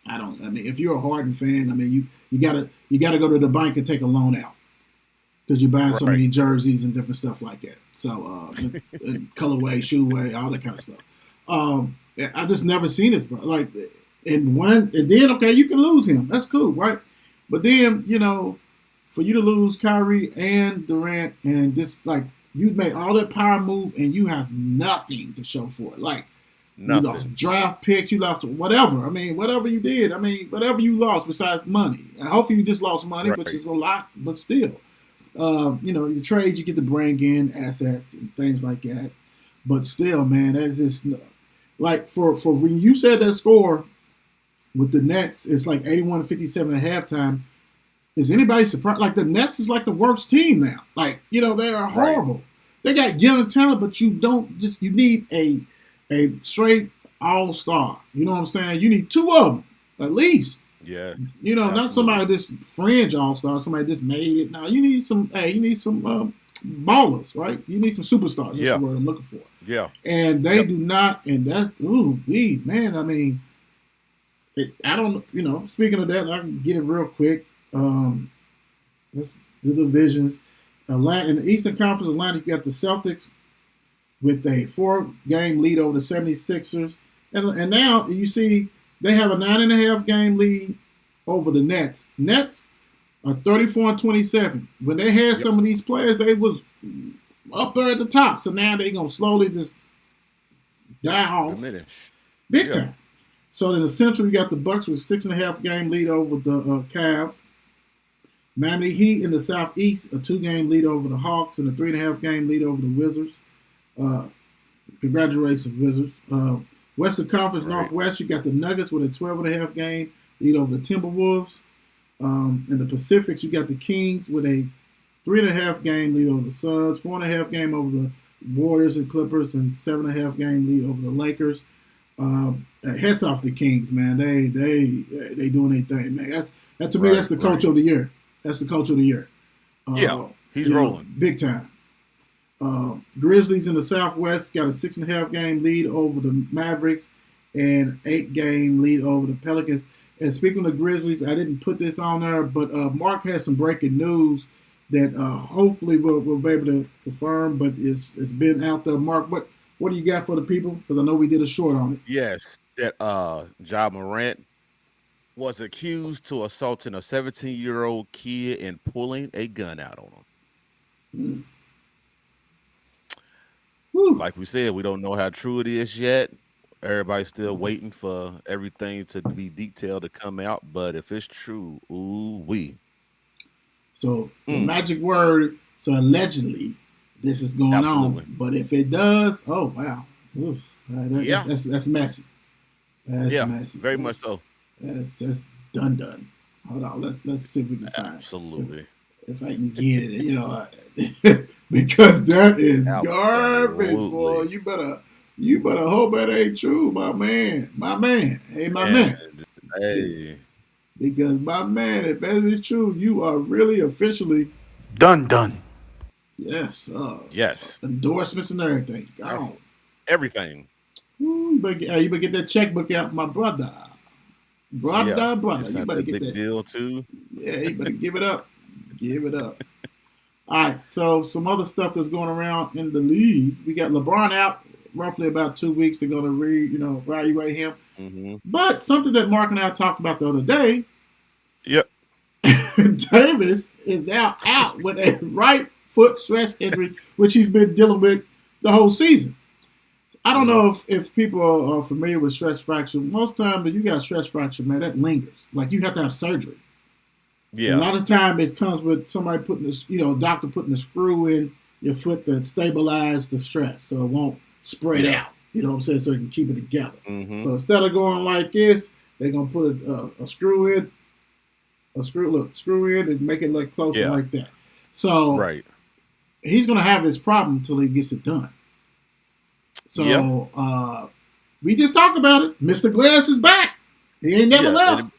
I mean, if you're a Harden fan, I mean, you gotta go to the bank and take a loan out because you're buying so many jerseys and different stuff like that. So, and colorway, shoeway, all that kind of stuff. I just never seen it, bro. Like, and then okay, you can lose him. That's cool, right? But then, you know, for you to lose Kyrie and Durant and this, like, you made all that power move and you have nothing to show for it. Like, You lost Nothing. draft picks. You lost whatever. I mean, whatever you did. I mean, whatever you lost besides money. And hopefully you just lost money, which Right. is a lot, but still. Your trades you get to bring in assets and things like that. But still, man, that's just like for when you said that score with the Nets, it's like 81-57 at halftime. Is anybody surprised? Like the Nets is like the worst team now. Like, they are horrible. They got young talent, but you need a straight all-star. You know what I'm saying? You need two of them, at least. Yeah. Not somebody that's fringe all-star, somebody that's made it. Now, you need some ballers, right? You need some superstars. That's the word I'm looking for. Yeah. And they do not, and that, man, I mean, I don't, speaking of that, I can get it real quick. Let's do the divisions. In the Eastern Conference Atlantic, you got the Celtics with a 4-game lead over the 76ers. And now you see they have a 9.5 game lead over the Nets. Nets are 34-27. When they had some of these players, they was up there at the top. So now they're going to slowly just die off. Diminish. Big time. So in the Central, you got the Bucks with a 6.5 game lead over the Cavs. Miami Heat in the Southeast, a 2-game lead over the Hawks and a 3.5 game lead over the Wizards. Congratulations, Wizards. Western Conference Northwest, you got the Nuggets with a 12.5 game lead over the Timberwolves. In the Pacifics, you got the Kings with a 3.5 game lead over the Suns, 4.5 game over the Warriors and Clippers, and 7.5 game lead over the Lakers. Heads off the Kings, man. They doing their thing, man. That to me, that's the coach of the year. That's the coach of the year. He's rolling big time. Grizzlies in the Southwest got a 6.5 game lead over the Mavericks and 8 game lead over the Pelicans. And speaking of Grizzlies, I didn't put this on there, but Mark has some breaking news that hopefully we'll be able to confirm, but it's been out there. Mark, what do you got for the people? Because I know we did a short on it. Yes, that Ja Morant was accused to assaulting a 17-year-old kid and pulling a gun out on him. Like we said, we don't know how true it is yet. Everybody's still waiting for everything to be detailed to come out. But if it's true, ooh-wee. So the magic word, so allegedly this is going on. But if it does, oh, wow. Oof. That's messy. That's messy. Very much so. That's done. Hold on, let's see if we can find it. Absolutely. If I can get it, because that is garbage, boy. You better hope that ain't true, my man. Hey, my man. Hey. Because my man, if that is true, you are really officially done. Yes. Yes. Endorsements and everything. Gone. Everything. Ooh, you better get that checkbook out, my brother. Brother. You better get that deal too. Yeah, you better give it up. Give it up. All right, so some other stuff that's going around in the league. We got LeBron out roughly about 2 weeks. They're going to evaluate him. Mm-hmm. But something that Mark and I talked about the other day. Yep. Davis is now out with a right foot stress injury, which he's been dealing with the whole season. I don't know if people are familiar with stress fracture. Most times, when you got stress fracture, man, that lingers. Like you have to have surgery. Yeah. And a lot of time it comes with somebody putting a doctor putting a screw in your foot to stabilize the stress so it won't spread out. You know what I'm saying? So it can keep it together. Mm-hmm. So instead of going like this, they're gonna put a screw in, screw in, and make it look closer like that. So he's gonna have his problem until he gets it done. So we just talked about it. Mr. Glass is back. He ain't never left.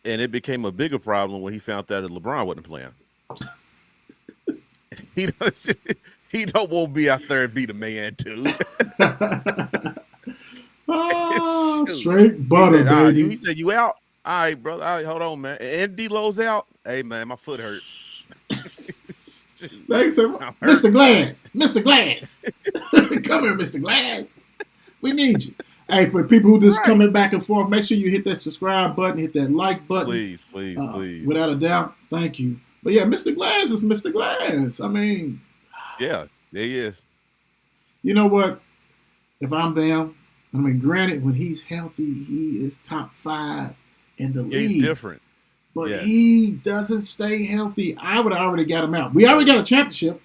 And it became a bigger problem when he found out that LeBron wasn't playing. he don't want to be out there and be the man too. Straight butter, baby. He said, "You out? All right, brother. All right, hold on, man. And D-Lo's out. Hey, man, my foot hurt." Like said, Mr. Glass. Come here, Mr. Glass. We need you. Hey, for people who just coming back and forth, make sure you hit that subscribe button, hit that like button. Please. Without a doubt. Thank you. But yeah, Mr. Glass is Mr. Glass. I mean. Yeah, there he is. You know what? If I'm them, I mean, granted, when he's healthy, he is top 5 in the league. He's different. But Yes. he doesn't stay healthy. I would have already got him out. We already got a championship.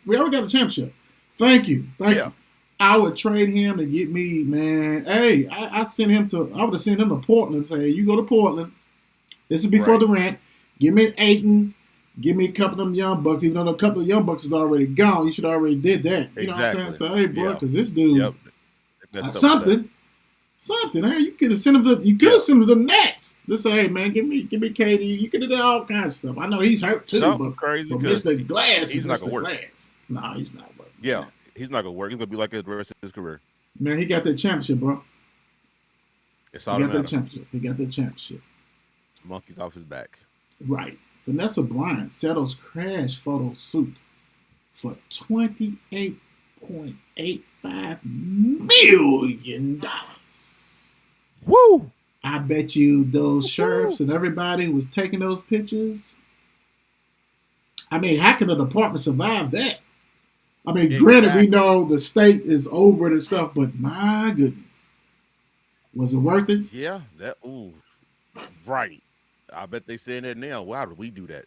Thank you. Yeah. You. I would trade him to get me, man. Hey, I would have sent him to Portland and say, hey, you go to Portland. This is before the rent. Give me Aiton. Give me a couple of them young bucks. Even though a couple of young bucks is already gone, you should already did that. You know what I'm saying? So, hey, bro, because this dude, something. Hey, you could have sent him to the Nets. Just say, hey, man, give me KD. You could have done all kinds of stuff. I know he's hurt too, Something crazy. But Mr. Glass he's is not Mr. gonna work. Glass. No, he's not working. Yeah, he's not gonna work. He's gonna be like the rest of his career. Man, he got that championship, bro. It's all that matters. He got that championship. Monkey's off his back. Right. Vanessa Bryant settles crash photo suit for $28.85 million. Woo! I bet you those sheriffs and everybody who was taking those pictures. I mean, how can the department survive that? I mean, granted, we know the state is over it and stuff, but my goodness. Was it worth it? Yeah, right. I bet they saying that now. Why did we do that?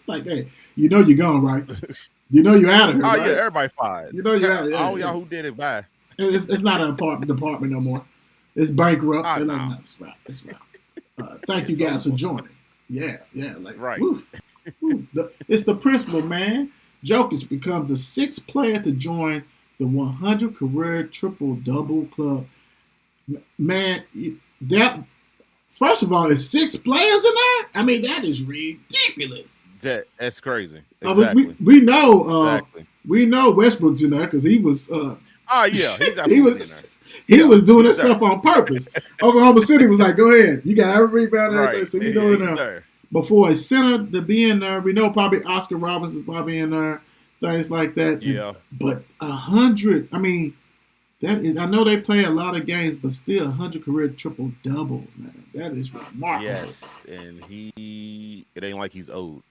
Like, hey, you know you're gone, right? You know you're out of here. Oh, right? yeah, everybody fired. You know you're out of here. All y'all who did it, bye. It's not an department no more. It's bankrupt. Oh, no. Like, it's right. Thank you guys for joining. Yeah. Like, right. It's the principle, man. Jokic becomes the 6th player to join the 100 career triple-double club. Man, that first of all, is 6 players in there? I mean, that is ridiculous. That's crazy. Exactly. We know we know Westbrook's in there because he was he's he was doing this stuff on purpose. Oklahoma City was like, go ahead. You got every rebound and everything, so you know in there. Before a center to be in there, we know probably Oscar Robertson's probably in there, things like that. Yeah. But 100, I mean, that is, I know they play a lot of games, but still 100 career triple-double, man. That is remarkable. Yes, and it ain't like he's old.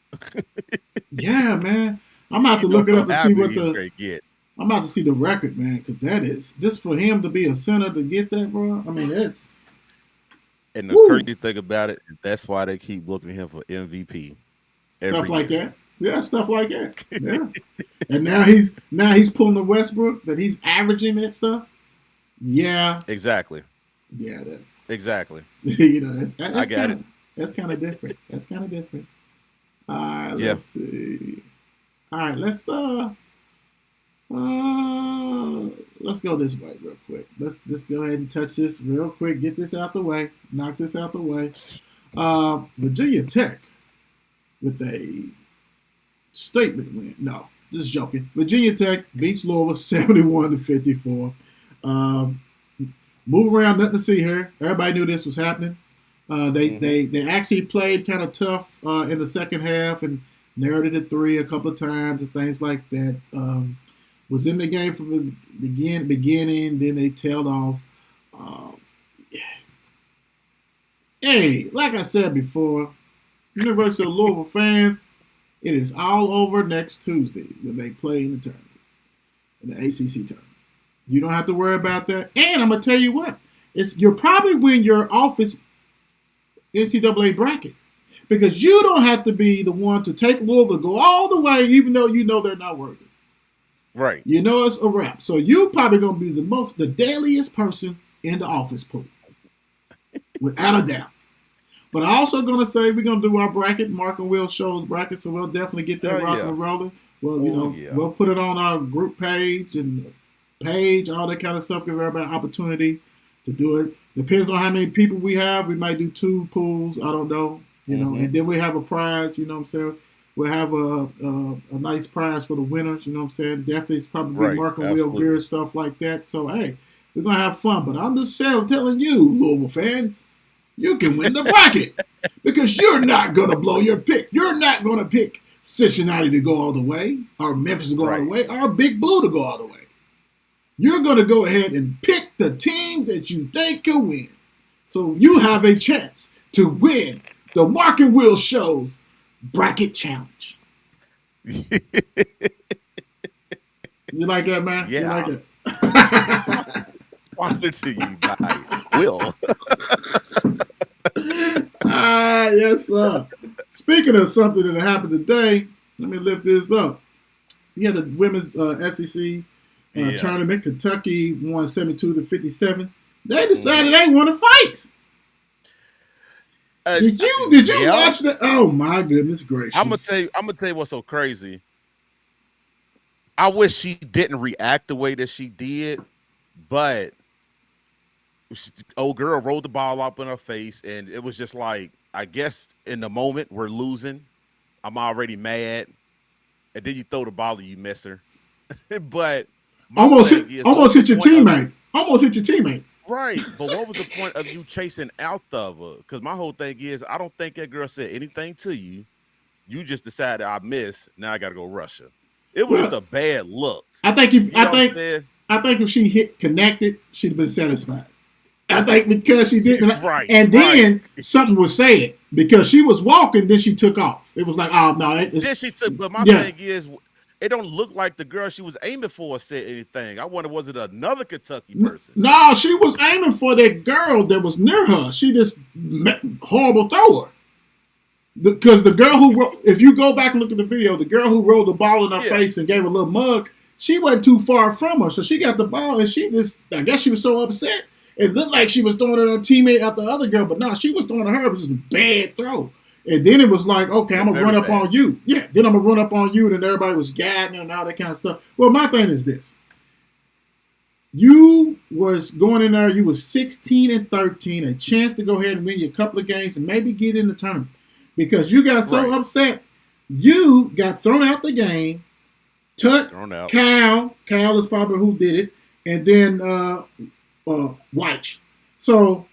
Yeah, man. I'm about to look it up to see what get. I'm about to see the record, man, because that is just for him to be a center to get that, bro. I mean, that's. And the crazy thing about it, that's why they keep looking at him for MVP. Stuff like that. Yeah, stuff like that. Yeah. And now he's pulling the Westbrook that he's averaging that stuff. Yeah. Exactly. Yeah, that's exactly. You know, that's I got it. That's kind of different. All right, let's see. All right, let's go this way real quick. Let's go ahead and touch this real quick. Get this out the way. Knock this out the way. Virginia Tech with a statement win. No, just joking. Virginia Tech beats Louisville 71-54. Move around, nothing to see here. Everybody knew this was happening. They actually played kind of tough in the second half and narrowed it to 3 a couple of times and things like that. Was in the game from the beginning, then they tailed off. Hey, like I said before, University of Louisville fans, it is all over next Tuesday when they play in the tournament, in the ACC tournament. You don't have to worry about that. And I'm going to tell you what, you'll probably win your office NCAA bracket because you don't have to be the one to take Louisville to go all the way, even though you know they're not worthy. Right. You know it's a wrap. So you're probably going to be the dailiest person in the office pool. Without a doubt. But I'm also going to say we're going to do our bracket. Mark and Will shows bracket, so we'll definitely get that rocking and rolling. Well, we'll put it on our group page and all that kind of stuff. Give everybody an opportunity to do it. Depends on how many people we have. We might do 2 pools. I don't know. You know, and then we have a prize. You know what I'm saying? We'll have a nice prize for the winners. You know what I'm saying? Definitely, it's probably Mark and Will gear, stuff like that. So, hey, we're going to have fun. But I'm just telling you, Louisville fans, you can win the bracket because you're not going to blow your pick. You're not going to pick Cincinnati to go all the way or Memphis to go all the way or Big Blue to go all the way. You're going to go ahead and pick the teams that you think can win. So you have a chance to win the Mark and Will Show's Bracket Challenge. You like that, man? Yeah. You like it? Sponsored to you by Will. Yes, sir. Speaking of something that happened today, let me lift this up. You had the women's SEC tournament. Kentucky won 72-57. They decided they want to fight. Did you watch that? Oh my goodness gracious! I'm gonna tell you what's so crazy. I wish she didn't react the way that she did, but old girl rolled the ball up in her face, and it was just like, I guess in the moment we're losing. I'm already mad, and then you throw the ball and you miss her. But almost hit your teammate. Almost hit your teammate. Right, but what was the point of you chasing out of her? Because my whole thing is, I don't think that girl said anything to you. You just decided I missed. Now I got to go rush her. It was just a bad look. I think if she hit connected, she'd have been satisfied. I think because she didn't, and then something was said because she was walking, then she took off. It was like, oh no. Then she took. But my thing is, it don't look like the girl she was aiming for said anything. I wonder, was it another Kentucky person? No, she was aiming for that girl that was near her. She just horrible thrower. Because the girl who, if you go back and look at the video, the girl who rolled the ball in her face and gave her a little mug, she wasn't too far from her. So she got the ball and she just, I guess she was so upset. It looked like she was throwing it at her teammate at the other girl, but no, she was throwing at her. It was just a bad throw. And then it was like, okay, I'm going to run up on you. Yeah, then I'm going to run up on you. And everybody was gagging and all that kind of stuff. Well, my thing is this. You was going in there, you was 16-13, a chance to go ahead and win you a couple of games and maybe get in the tournament. Because you got so upset, you got thrown out the game. Kyle is probably who did it. And then White. So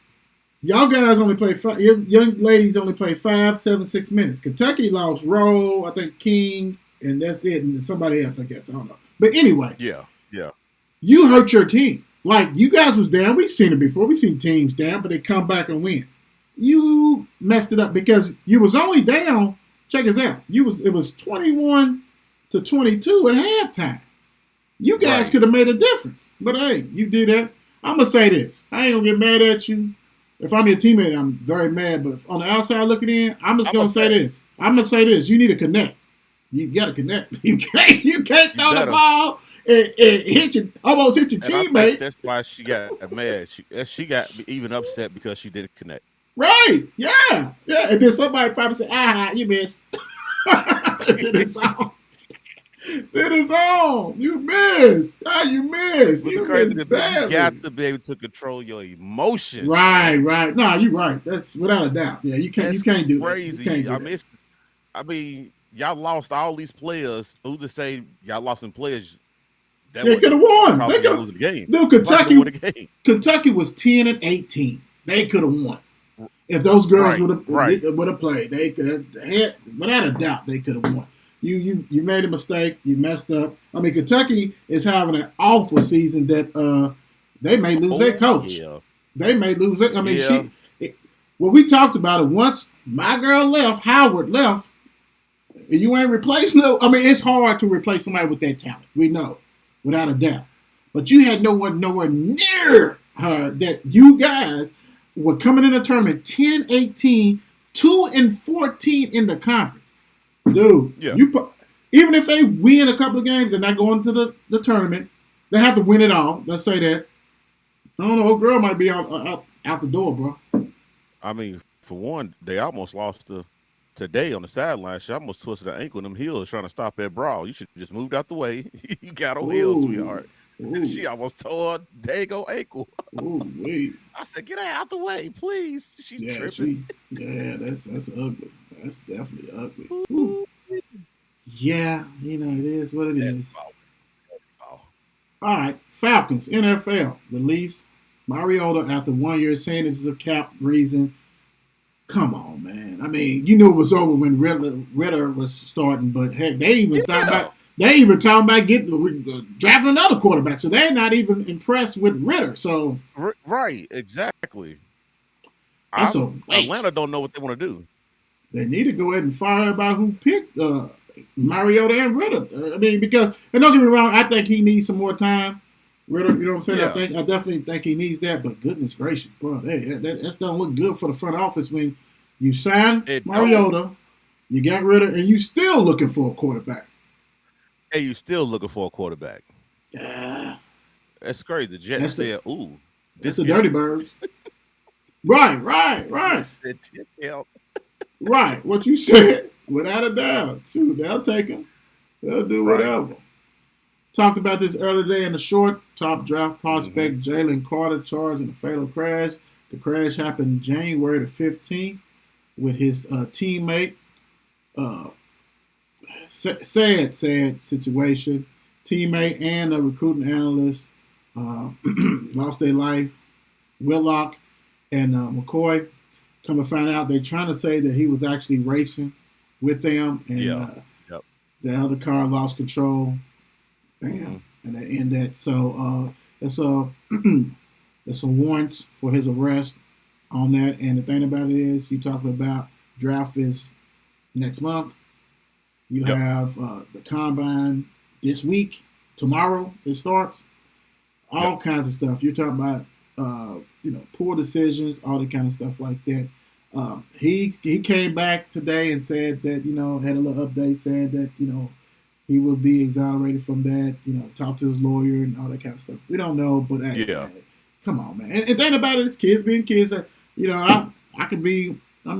y'all guys only play young ladies only play 5, 7, 6 minutes. Kentucky lost Rowe, I think King, and that's it. And somebody else, I guess. I don't know. But anyway. Yeah. You hurt your team. Like, you guys was down. We've seen it before. We've seen teams down, but they come back and win. You messed it up because you was only down. Check this out. It was 21-22 at halftime. You guys could have made a difference. But hey, you did that. I'm going to say this. I ain't going to get mad at you. If I'm your teammate, I'm very mad. But on the outside looking in, I'm just going to say this. I'm going to say this. You need to connect. You got to connect. You can't throw the ball and almost hit your teammate. That's why she got mad. She got even upset because she didn't connect. Right. Yeah. And then somebody probably said, you missed. Then it's on. You missed. You missed. You missed badly. You got to be able to control your emotions. Right. No, you're right. That's without a doubt. Yeah, you can't do crazy. That. I mean, y'all lost all these players. Who's to say y'all lost some players? They could have won. They could have lose the game. Dude, Kentucky was 10-18. They could have won. If those girls would have played, they could have, without a doubt, they could have won. You made a mistake. You messed up. I mean, Kentucky is having an awful season that they may lose their coach. Yeah. They may lose it. I mean, we talked about it once. My girl left. Howard left. You ain't replacing no. I mean, it's hard to replace somebody with that talent. We know, without a doubt. But you had nowhere near her that you guys were coming in the tournament 10-18, 2-14 in the conference. Dude, even if they win a couple of games and not going to the tournament, they have to win it all. Let's say that. I don't know, old girl might be out the door, bro. I mean, for one, they almost lost today on the sideline. She almost twisted her ankle in them heels trying to stop that brawl. You should have just moved out the way. You got on heels, sweetheart. Ooh. She almost tore her dago ankle. I said, get her out the way, please. She's tripping. That's ugly. That's definitely ugly. Ooh. Yeah, it is what it is. All right, Falcons, NFL, release Mariota after 1 year, saying this is a cap reason. Come on, man. I mean, you knew it was over when Ritter was starting, but heck, they even thought about. They even talking about drafting another quarterback, so they're not even impressed with Ritter. So right, exactly. Atlanta don't know what they want to do. They need to go ahead and fire everybody who picked Mariota and Ritter. I mean, because, and don't get me wrong, I think he needs some more time. Ritter, you know what I'm saying? Yeah. I definitely think he needs that. But goodness gracious, bro, that doesn't look good for the front office when you signed It Mariota, you got Ritter, and you still looking for a quarterback. Hey, you still looking for a quarterback? Yeah, That's crazy. The Jets said, "Ooh, that's the Dirty Birds." Right. Discount. Right. What you said, without a doubt. Shoot, they'll take him. They'll do whatever. Talked about this earlier today in the short. Top draft prospect Jalen Carter charged in a fatal crash. The crash happened January the 15th with his teammate. Sad situation. Teammate and a recruiting analyst lost their life. Willock and McCoy. Come to find out, they're trying to say that he was actually racing with them, and the other car lost control. Bam, and they end that. So it's some warrants for his arrest on that. And the thing about it is, you talking about draft is next month. You have the combine this week. Tomorrow it starts. All kinds of stuff. You're talking about poor decisions, all that kind of stuff like that. He came back today and said that, had a little update saying that, he will be exonerated from that, talk to his lawyer and all that kind of stuff. We don't know, but hey, come on, man. And think about it, it's kids being kids. I'm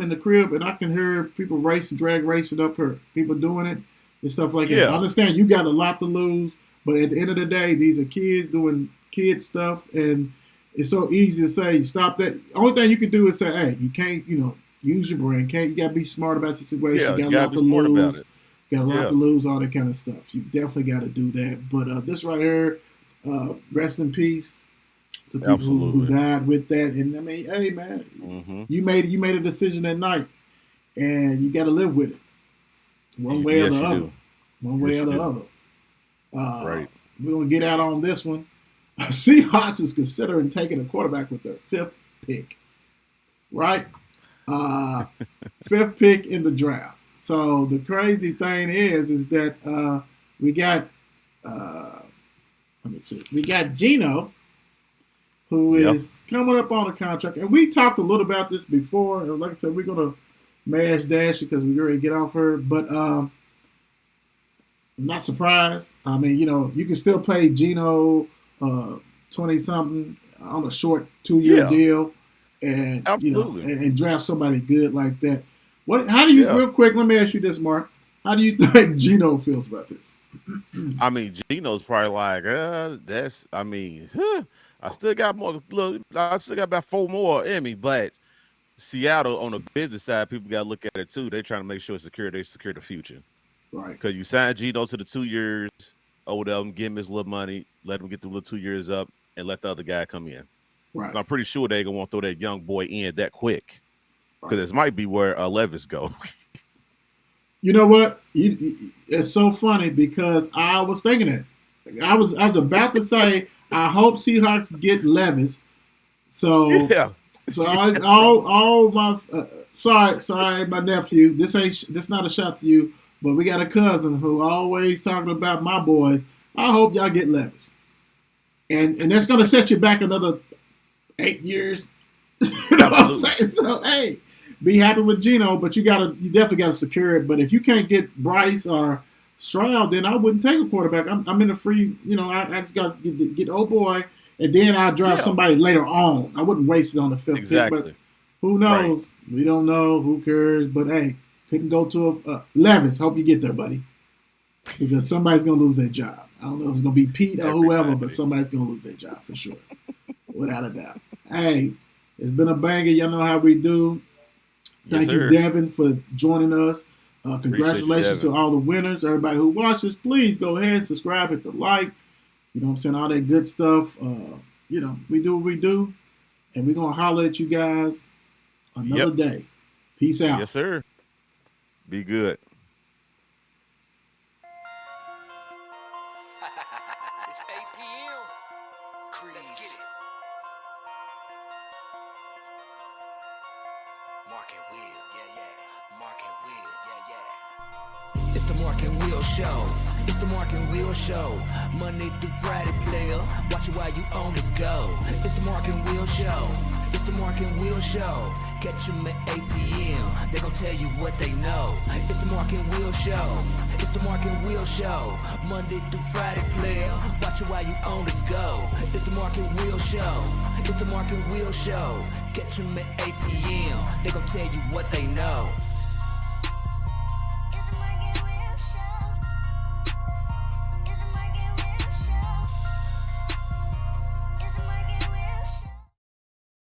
in the crib and I can hear people drag racing up here, people doing it and stuff like that. I understand you got a lot to lose, but at the end of the day, these are kids doing kid stuff, and it's so easy to say, stop that. Only thing you can do is say, hey, you can't, use your brain. You got to be smart about the situation. Yeah, you got a lot to lose. Got a lot to lose, all that kind of stuff. You definitely got to do that. But this right here, rest in peace to people who died with that. And I mean, hey, man, you made a decision that night, and you got to live with it, one way or the other. One way or the other. Right. We're gonna get out on this one. Seahawks is considering taking a quarterback with their 5th pick. Right? 5th pick in the draft. So the crazy thing is that we got we got Geno, who is coming up on a contract, and we talked a little about this before. And like I said, we're gonna mash dash it because we're ready to get off her. But I'm not surprised. I mean, you can still play Geno 20-something on a short 2-year deal, and and draft somebody good like that. How do you real quick? Let me ask you this, Mark. How do you think Geno feels about this? I mean, Geno's probably like, I still got more. Look, I still got about 4 more in me, but Seattle on the business side, people got to look at it too. They're trying to make sure they secure the future, right? Because you sign Geno to the 2 years, owe them, give him his little money, let him get the little 2 years up, and let the other guy come in. Right. And I'm pretty sure they ain't gonna want to throw that young boy in that quick, because this might be where Levis go. You know what? It's so funny because I was thinking it. I was about to say I hope Seahawks get Levis. So So all my sorry my nephew. This not a shot to you, but we got a cousin who always talking about my boys. I hope y'all get Levis, and that's gonna set you back another 8 years. You know what I'm saying? So hey, be happy with Geno, but you definitely gotta secure it. But if you can't get Bryce or Stroud, then I wouldn't take a quarterback. I'm in the free. I just got to get old boy. And then I'll draft somebody later on. I wouldn't waste it on the 5th pick. But who knows? Right. We don't know. Who cares? But, hey, couldn't go to a Levis. Hope you get there, buddy. Because somebody's going to lose their job. I don't know if it's going to be Pete or whoever, but somebody's going to lose their job for sure. Without a doubt. Hey, it's been a banger. Y'all know how we do. Thank you, Devyn, for joining us. Congratulations to all the winners. Everybody who watches, please go ahead, subscribe, hit the like. You know what I'm saying? All that good stuff. We do what we do. And we're going to holler at you guys another day. Peace out. Yes, sir. Be good. It's 8 p.m. Let's get it. Mark and Will. Yeah. Mark and Will. Yeah. It's the Mark and Will Show. It's the Mark and Will Show. Monday through Friday, player. Watch it while you on the go. It's the Mark and Will Show. It's the Mark and Will Show. Catch them at 8 p.m. They gon' tell you what they know. It's the Mark and Will Show. It's the Mark and Will Show. Monday through Friday, player. Watch it while you on the go. It's the Mark and Will Show. It's the Mark and Will Show. Catch them at 8 p.m. They gon' tell you what they know.